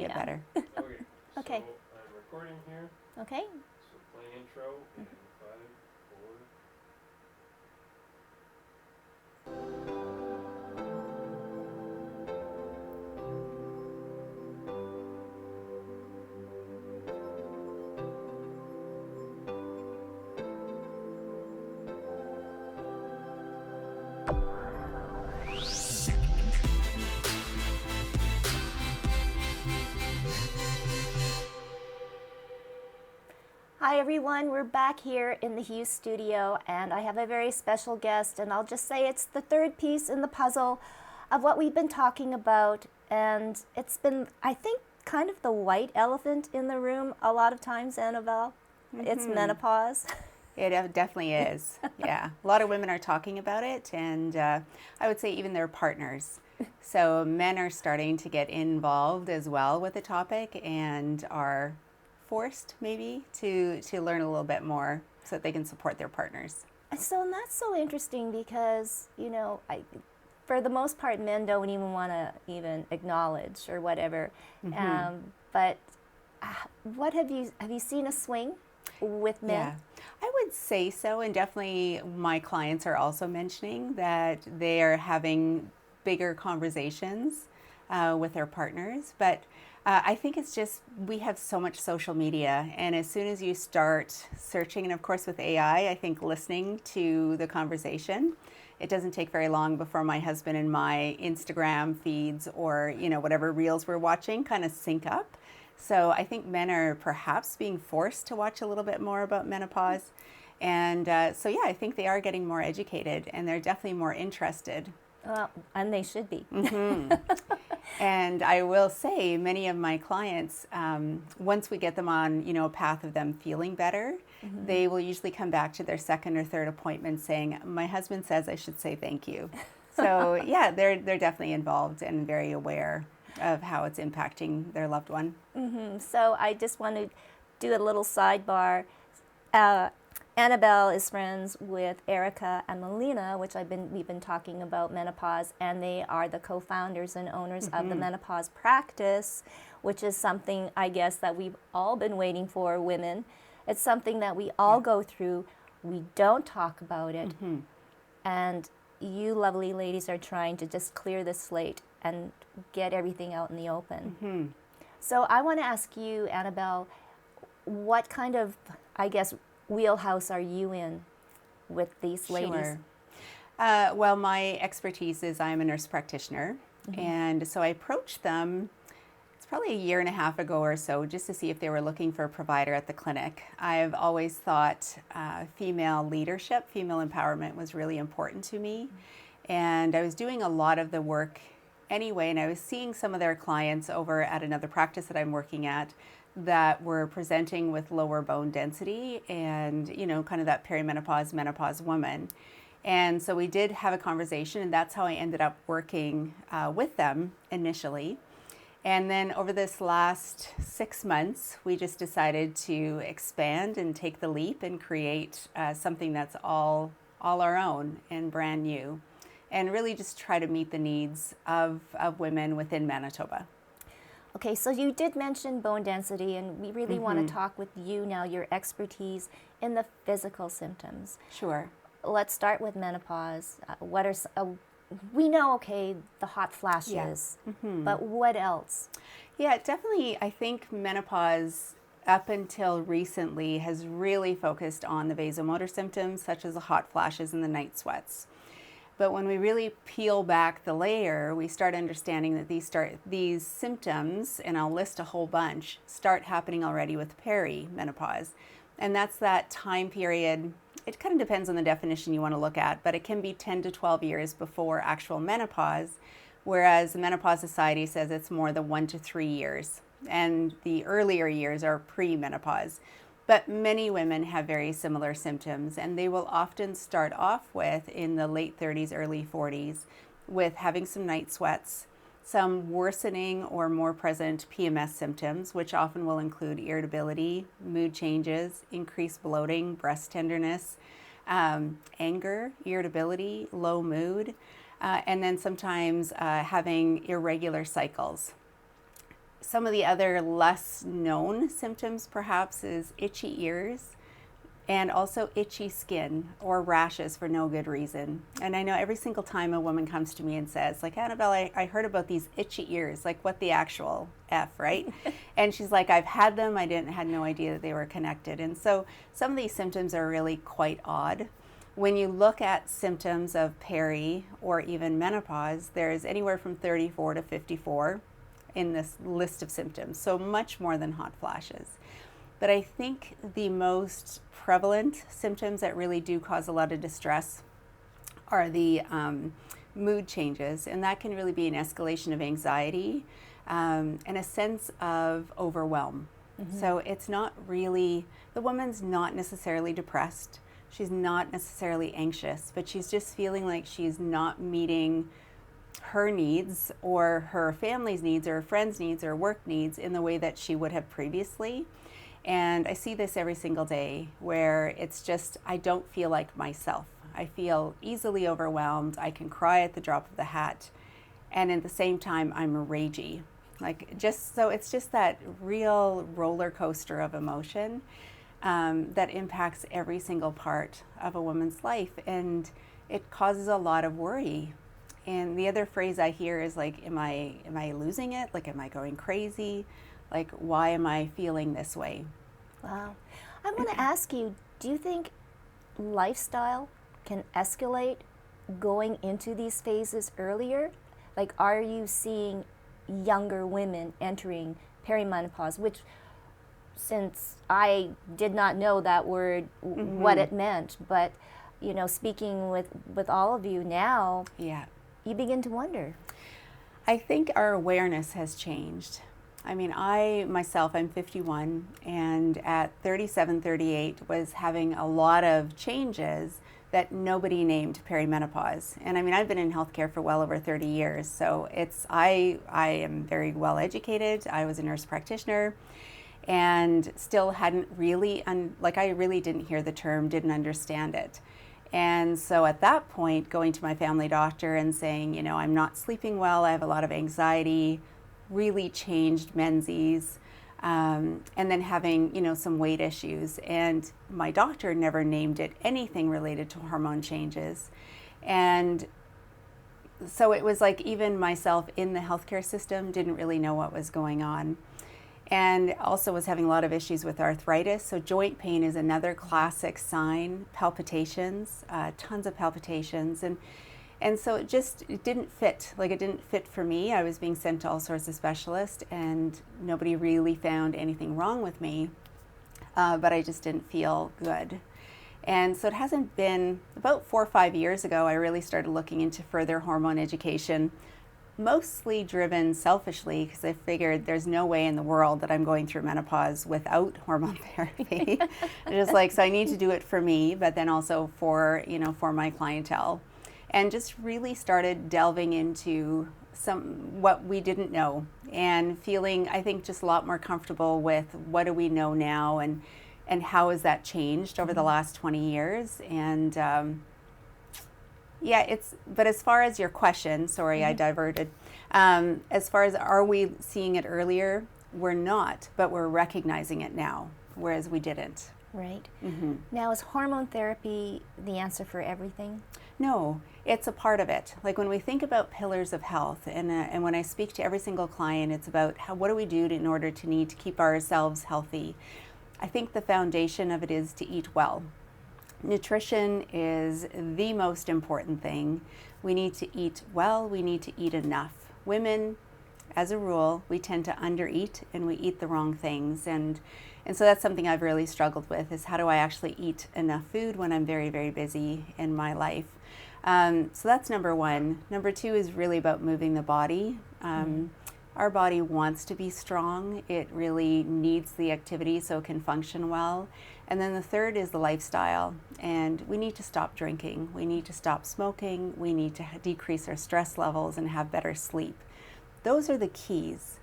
get Yeah. better. Okay. So I'm recording here. Okay. So playing intro in 5, 4. Hi everyone, we're back here in the Hughes studio and I have a very special guest, and I'll just say it's the third piece in the puzzle of what we've been talking about, and it's been, I think, kind of the white elephant in the room a lot of times, Annabelle. It's menopause. It definitely is. Yeah. A lot of women are talking about it, and I would say even their partners. So men are starting to get involved as well with the topic and are forced maybe to learn a little bit more so that they can support their partners. So, and that's so interesting because, for the most part, men don't even want to even acknowledge or whatever. But what have you seen a swing with men? Yeah, I would say so, and definitely my clients are also mentioning that they are having bigger conversations with their partners. But I think it's just we have so much social media, and as soon as you start searching, and of course with AI, I think listening to the conversation, it doesn't take very long before my husband and my Instagram feeds or whatever reels we're watching kind of sync up. So I think men are perhaps being forced to watch a little bit more about menopause. And so, yeah, I think they are getting more educated and they're definitely more interested. And they should be. And I will say many of my clients, once we get them on, a path of them feeling better, they will usually come back to their second or third appointment saying, my husband says I should say thank you. So, yeah, they're definitely involved and very aware of how it's impacting their loved one. So I just want to do a little sidebar. Annabelle is friends with Erica and Melina, which we've been talking about menopause, and they are the co-founders and owners of the Menopause Practice, which is something I guess that we've all been waiting for, women. It's something that we all go through. We don't talk about it. And you lovely ladies are trying to just clear the slate and get everything out in the open. So I want to ask you, Annabelle, what kind of, I guess, wheelhouse are you in with these ladies? Sure. Well, my expertise is I'm a nurse practitioner. And so I approached them, it's probably a year and a half ago or so, just to see if they were looking for a provider at the clinic. I've always thought female leadership, female empowerment was really important to me. And I was doing a lot of the work anyway, and I was seeing some of their clients over at another practice that I'm working at that were presenting with lower bone density and, kind of that perimenopause, menopause woman. And so we did have a conversation, and that's how I ended up working with them initially. And then over this last 6 months, we just decided to expand and take the leap and create something that's all our own and brand new, and really just try to meet the needs of women within Manitoba. Okay, so you did mention bone density, and we really want to talk with you now, your expertise in the physical symptoms. Sure. Let's start with menopause. We know, okay, the hot flashes, but what else? Yeah, definitely. I think menopause up until recently has really focused on the vasomotor symptoms such as the hot flashes and the night sweats. But when we really peel back the layer, we start understanding that these symptoms, and I'll list a whole bunch, start happening already with perimenopause. And that's that time period. It kind of depends on the definition you want to look at, but it can be 10 to 12 years before actual menopause, whereas the Menopause Society says it's more than 1 to 3 years. And the earlier years are premenopause. But many women have very similar symptoms, and they will often start off with in the late 30s, early 40s, with having some night sweats, some worsening or more present PMS symptoms, which often will include irritability, mood changes, increased bloating, breast tenderness, anger, irritability, low mood, and then sometimes having irregular cycles. some of the other less known symptoms perhaps is itchy ears and also itchy skin or rashes for no good reason. And I know every single time a woman comes to me and says, like, Annabelle, I heard about these itchy ears, like what the actual F, right? And she's like, I've had them, had no idea that they were connected. And so some of these symptoms are really quite odd. When you look at symptoms of peri or even menopause, there's anywhere from 34 to 54 in this list of symptoms, so much more than hot flashes. But I think the most prevalent symptoms that really do cause a lot of distress are the mood changes, and that can really be an escalation of anxiety and a sense of overwhelm. So it's not really, the woman's not necessarily depressed, she's not necessarily anxious, but she's just feeling like she's not meeting her needs or her family's needs or her friends' needs or work needs in the way that she would have previously. And I see this every single day where it's just, I don't feel like myself. I feel easily overwhelmed. I can cry at the drop of the hat. And at the same time, I'm ragey. Like so it's just that real roller coaster of emotion that impacts every single part of a woman's life. And it causes a lot of worry. And the other phrase I hear is like, am I losing it? Like, am I going crazy? Like, why am I feeling this way? Wow. I want to ask you, do you think lifestyle can escalate going into these phases earlier? Like, are you seeing younger women entering perimenopause, which, since I did not know that word, what it meant, but, you know, speaking with all of you now, yeah, you begin to wonder. I think our awareness has changed. I mean, I'm 51, and at 37, 38 was having a lot of changes that nobody named perimenopause. And I mean, I've been in healthcare for well over 30 years, so I am very well educated. I was a nurse practitioner and still hadn't really, I really didn't hear the term, didn't understand it. And so at that point, going to my family doctor and saying, you know, I'm not sleeping well, I have a lot of anxiety, really changed menses, and then having, you know, some weight issues. And my doctor never named it anything related to hormone changes. And so it was like even myself in the healthcare system didn't really know what was going on. And also was having a lot of issues with arthritis. So joint pain is another classic sign, palpitations, tons of palpitations. And so it didn't fit. Like, it didn't fit for me. I was being sent to all sorts of specialists and nobody really found anything wrong with me, but I just didn't feel good. And so it hasn't been, about 4 or 5 years ago, I really started looking into further hormone education, mostly driven selfishly because I figured there's no way in the world that I'm going through menopause without hormone therapy. Just like, so I need to do it for me, but then also for, you know, for my clientele. And just really started delving into what we didn't know and feeling, I think, just a lot more comfortable with what do we know now and how has that changed over the last 20 years. And yeah, but as far as your question, sorry, I diverted. As far as are we seeing it earlier, we're not, but we're recognizing it now, whereas we didn't. Right. Now, is hormone therapy the answer for everything? No, it's a part of it. Like when we think about pillars of health, and when I speak to every single client, it's about what do we do in order to keep ourselves healthy. I think the foundation of it is to eat well. Nutrition is the most important thing. We need to eat well, we need to eat enough. Women, as a rule, we tend to undereat and we eat the wrong things. And so that's something I've really struggled with, is how do I actually eat enough food when I'm very, very busy in my life. So that's number one. Number two is really about moving the body. Our body wants to be strong. It really needs the activity so it can function well. And then the third is the lifestyle. And we need to stop drinking. We need to stop smoking. We need to decrease our stress levels and have better sleep. Those are the keys.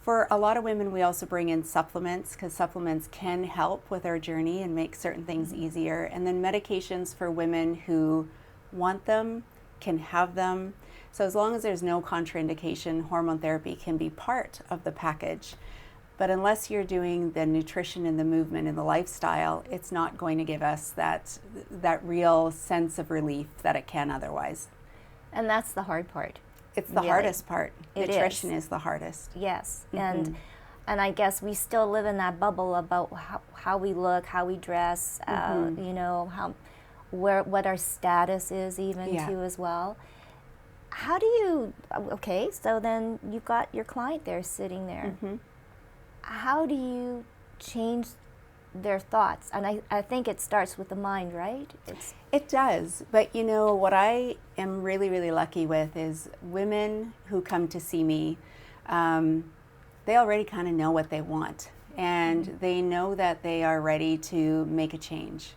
For a lot of women, we also bring in supplements because supplements can help with our journey and make certain things easier. And then medications for women who want them, can have them. So as long as there's no contraindication, hormone therapy can be part of the package. But unless you're doing the nutrition and the movement and the lifestyle, it's not going to give us that real sense of relief that it can otherwise. And that's the hard part. It's the Really. hardest part. It Nutrition is. is the hardest. Yes, Mhm. and I guess we still live in that bubble about how we look, how we dress, you know, what our status is even Yeah. too as well. How do you? Okay, so then you've got your client there sitting there. Mhm. How do you change their thoughts? And I think it starts with the mind, right? It does. But you know, what I am really, really lucky with is women who come to see me, they already kind of know what they want. And they know that they are ready to make a change.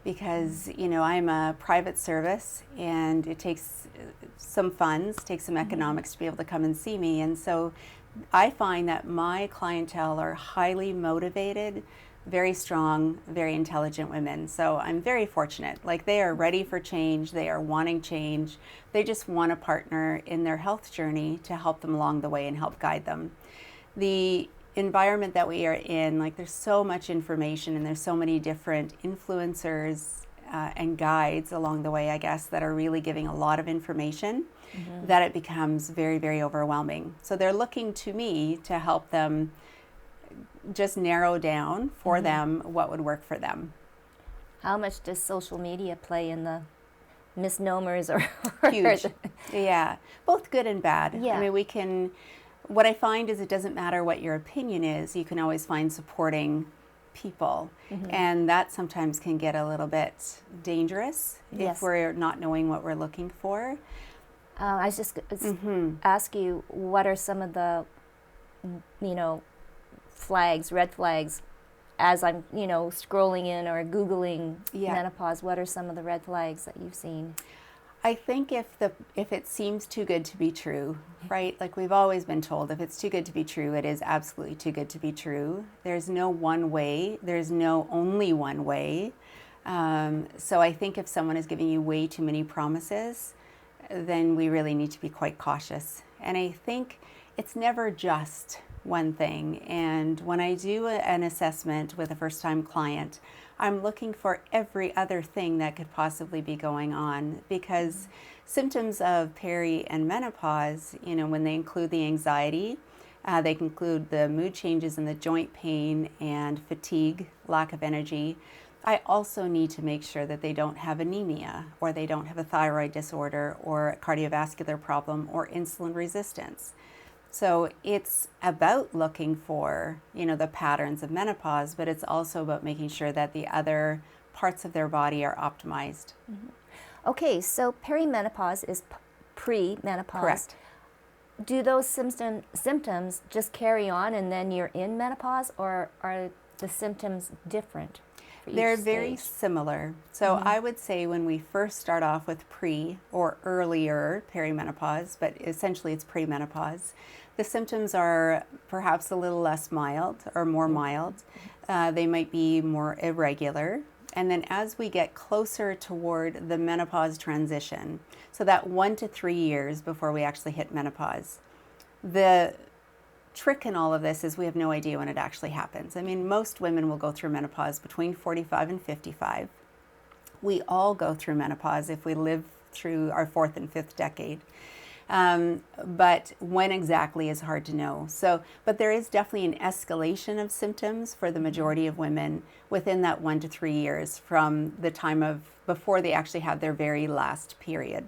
Because, you know, I'm a private service and it takes some funds, takes some economics to be able to come and see me. And so I find that my clientele are highly motivated, very strong, very intelligent women. So I'm very fortunate. Like, they are ready for change, they are wanting change. They just want a partner in their health journey to help them along the way and help guide them. The environment that we are in, like, there's so much information and there's so many different influencers and guides along the way, I guess, that are really giving a lot of information. That it becomes very, very overwhelming. So they're looking to me to help them just narrow down for them what would work for them. How much does social media play in the misnomers or Huge. Yeah, both good and bad. Yeah. I mean, what I find is it doesn't matter what your opinion is, you can always find supporting people. And that sometimes can get a little bit dangerous Yes. if we're not knowing what we're looking for. I was just ask you, what are some of the, you know, red flags, as I'm, you know, scrolling in or Googling Yeah. menopause? What are some of the red flags that you've seen? I think if it seems too good to be true, right? Like, we've always been told, if it's too good to be true, it is absolutely too good to be true. There's no one way. There's no only one way. So I think if someone is giving you way too many promises, then we really need to be quite cautious. And I think it's never just one thing. And when I do an assessment with a first-time client, I'm looking for every other thing that could possibly be going on, because symptoms of peri and menopause, you know, when they include the anxiety, they can include the mood changes and the joint pain and fatigue, lack of energy. I also need to make sure that they don't have anemia, or they don't have a thyroid disorder, or a cardiovascular problem, or insulin resistance. So it's about looking for, you know, the patterns of menopause, but it's also about making sure that the other parts of their body are optimized. Okay, so perimenopause is pre-menopause. Correct. Do those symptoms just carry on and then you're in menopause, or are the symptoms different for each They're very stage? similar. So I would say when we first start off with pre or earlier perimenopause, but essentially it's premenopause, the symptoms are perhaps a little less mild or more mild. They might be more irregular. And then as we get closer toward the menopause transition, so that 1 to 3 years before we actually hit menopause, the trick in all of this is we have no idea when it actually happens. I mean, most women will go through menopause between 45 and 55. We all go through menopause if we live through our 4th and 5th decade. But when exactly is hard to know. But there is definitely an escalation of symptoms for the majority of women within that 1 to 3 years from the time of before they actually have their very last period.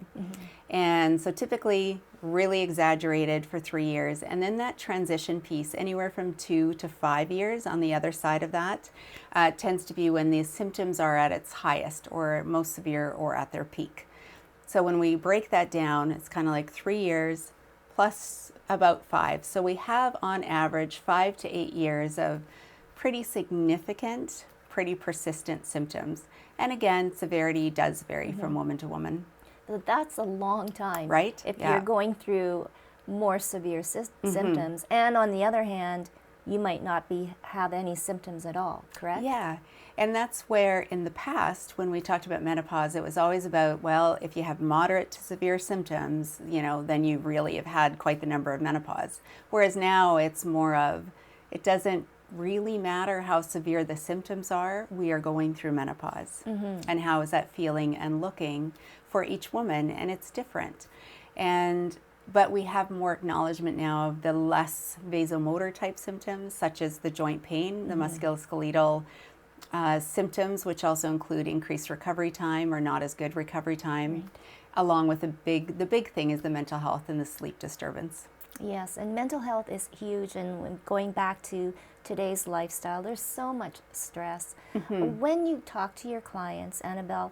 And so typically really exaggerated for 3 years. And then that transition piece, anywhere from 2 to 5 years on the other side of that, tends to be when the symptoms are at its highest or most severe or at their peak. So when we break that down, it's kind of like 3 years plus about 5. So we have on average 5 to 8 years of pretty significant, pretty persistent symptoms. And again, severity does vary from woman to woman. So that's a long time, Right? If Yeah. you're going through more severe symptoms. And on the other hand, you might not have any symptoms at all, correct? Yeah. And that's where in the past, when we talked about menopause, it was always about, well, if you have moderate to severe symptoms, then you really have had quite the number of menopause. Whereas now it's more of, it doesn't really matter how severe the symptoms are, we are going through menopause. And how is that feeling and looking for each woman? And it's different. But we have more acknowledgement now of the less vasomotor type symptoms, such as the joint pain, the musculoskeletal symptoms, which also include increased recovery time or not as good recovery time, along with the big thing is the mental health and the sleep disturbance. Yes, and mental health is huge. And going back to today's lifestyle, there's so much stress. When you talk to your clients, Annabelle,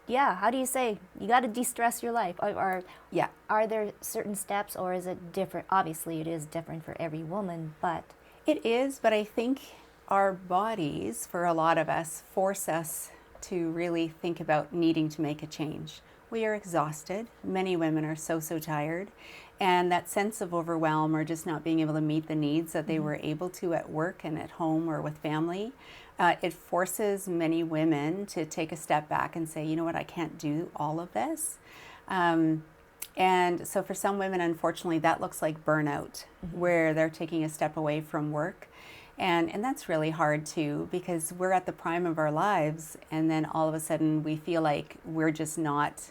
how do you say you got to de-stress your life? Or are there certain steps, or is it different? Obviously, it is different for every woman, but it is. But I think our bodies, for a lot of us, force us to really think about needing to make a change. We are exhausted. Many women are so tired. And that sense of overwhelm or just not being able to meet the needs that they were able to at work and at home or with family, it forces many women to take a step back and say, you know what, I can't do all of this. And so for some women, unfortunately, that looks like burnout, where they're taking a step away from work. And that's really hard too, because we're at the prime of our lives, and then all of a sudden we feel like we're just not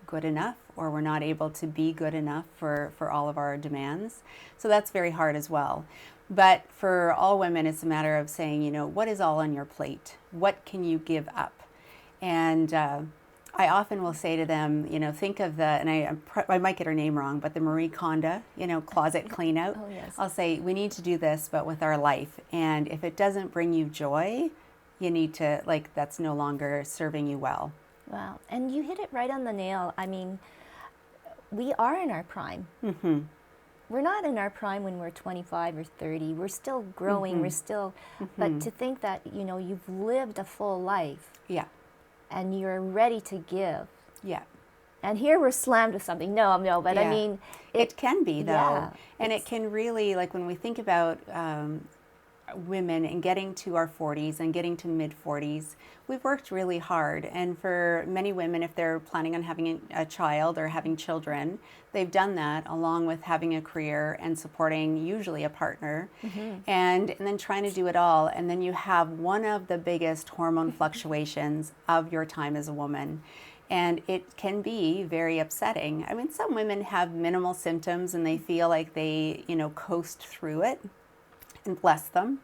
good enough, or we're not able to be good enough for all of our demands. So that's very hard as well. But for all women, it's a matter of saying, what is all on your plate? What can you give up? And I often will say to them, think of and I might get her name wrong, but the Marie Kondo, closet clean out. Oh, yes. I'll say, we need to do this, but with our life. And if it doesn't bring you joy, you need to, that's no longer serving you well. Wow. And you hit it right on the nail. I mean, we are in our prime. We're not in our prime when we're 25 or 30. We're still growing. We're still, but to think that, you've lived a full life. Yeah. And you're ready to give. Yeah. And here we're slammed with something. No, but I mean. It can be, though. Yeah, and it can really, when we think about women and getting to our 40s and getting to mid-40s, we've worked really hard. And for many women, if they're planning on having a child or having children, they've done that along with having a career and supporting usually a partner, and then trying to do it all. And then you have one of the biggest hormone fluctuations of your time as a woman. And it can be very upsetting. I mean, some women have minimal symptoms and they feel like they, coast through it. And bless them.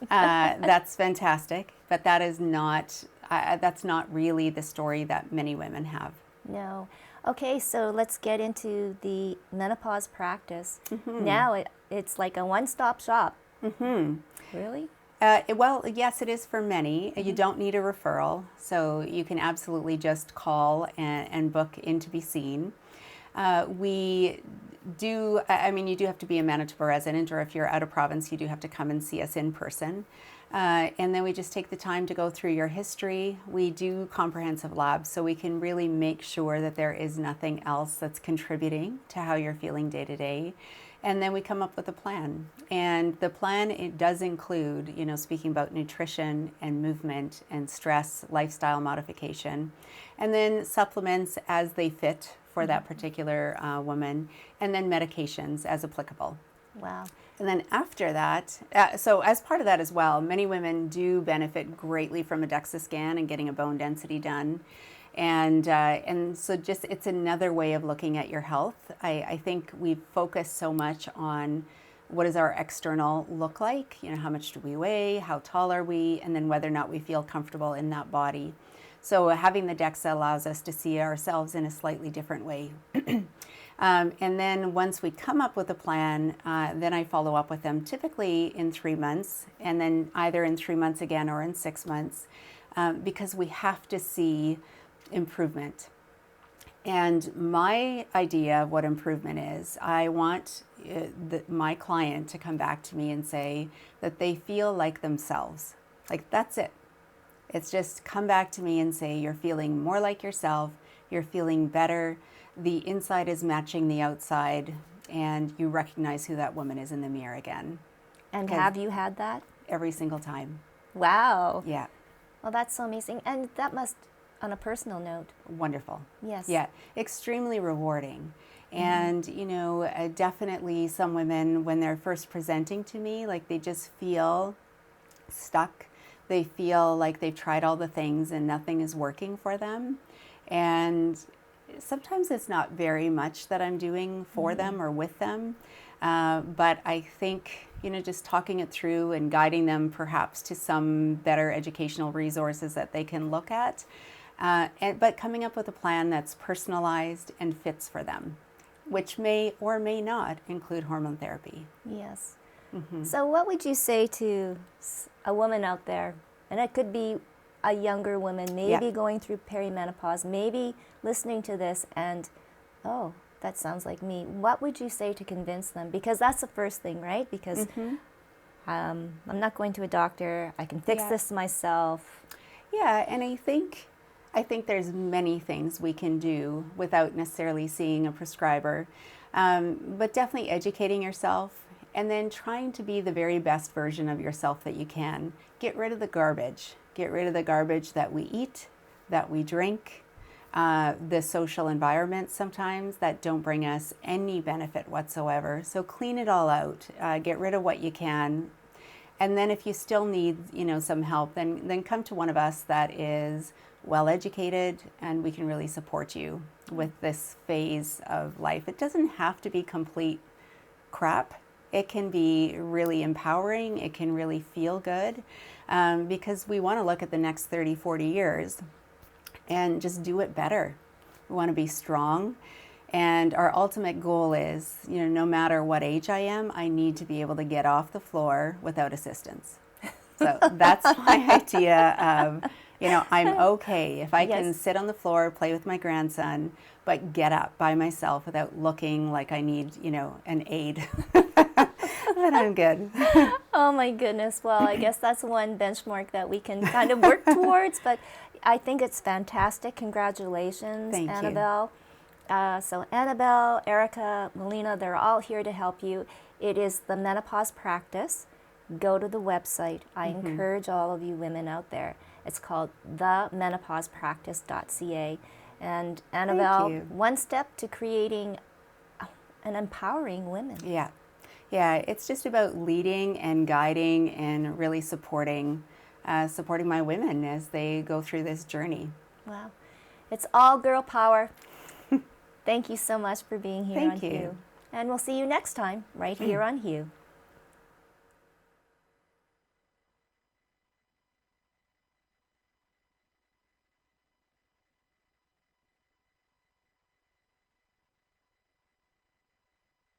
That's fantastic. But that is that's not really the story that many women have. No. Okay, so let's get into the menopause practice. Now it's like a one-stop shop. Really? Well, yes, it is for many. You don't need a referral, so you can absolutely just call and book in to be seen. You do have to be a Manitoba resident, or if you're out of province, you do have to come and see us in person. And then we just take the time to go through your history. We do comprehensive labs, so we can really make sure that there is nothing else that's contributing to how you're feeling day to day. And then we come up with a plan. And the plan, it does include, speaking about nutrition and movement and stress, lifestyle modification, and then supplements as they fit for that particular woman, and then medications as applicable. Wow. And then after that, so as part of that as well, many women do benefit greatly from a DEXA scan and getting a bone density done. And so just it's another way of looking at your health. I think we've focused so much on what does our external look like, how much do we weigh, how tall are we, and then whether or not we feel comfortable in that body. So having the DEXA allows us to see ourselves in a slightly different way. And then once we come up with a plan, then I follow up with them typically in 3 months, and then either in 3 months again or in 6 months, because we have to see improvement. And my idea of what improvement is, I want my client to come back to me and say that they feel like themselves. Like, that's it. It's just come back to me and say you're feeling more like yourself, you're feeling better, the inside is matching the outside, and you recognize who that woman is in the mirror again. And 'Cause- have you had that? Every single time. Wow. Yeah. Well, that's so amazing. And that must, on a personal note, Wonderful. yes. Yeah, extremely rewarding. And, definitely some women, when they're first presenting to me, like they just feel stuck. They feel like they've tried all the things and nothing is working for them. And sometimes it's not very much that I'm doing for them or with them. But I think, just talking it through and guiding them perhaps to some better educational resources that they can look at. But coming up with a plan that's personalized and fits for them, which may or may not include hormone therapy. Yes. So what would you say to a woman out there, and it could be a younger woman, maybe going through perimenopause, maybe listening to this and, oh, that sounds like me. What would you say to convince them? Because that's the first thing, right? Because I'm not going to a doctor. I can fix this myself. Yeah, and I think there's many things we can do without necessarily seeing a prescriber, but definitely educating yourself and then trying to be the very best version of yourself that you can. Get rid of the garbage. Get rid of the garbage that we eat, that we drink, the social environments sometimes that don't bring us any benefit whatsoever. So clean it all out. Get rid of what you can. And then if you still need, some help, then come to one of us that is well educated and we can really support you with this phase of life. It doesn't have to be complete crap. It can be really empowering. It can really feel good because we want to look at the next 30, 40 years and just do it better. We want to be strong. And our ultimate goal is, no matter what age I am, I need to be able to get off the floor without assistance. So that's my idea of, I'm okay if I can sit on the floor, play with my grandson, but get up by myself without looking like I need, an aid. Then I'm good. Oh my goodness. Well, I guess that's one benchmark that we can kind of work towards, but I think it's fantastic. Congratulations, Thank you. Annabelle. So Annabelle, Erica, Melina, they're all here to help you. It is the Menopause Practice. Go to the website. I encourage all of you women out there. It's called themenopausepractice.ca. And Annabelle, one step to creating an empowering women. Yeah. Yeah, it's just about leading and guiding and really supporting my women as they go through this journey. Wow. It's all girl power. Thank you so much for being here on Thank you. Hue. And we'll see you next time right here on Hue.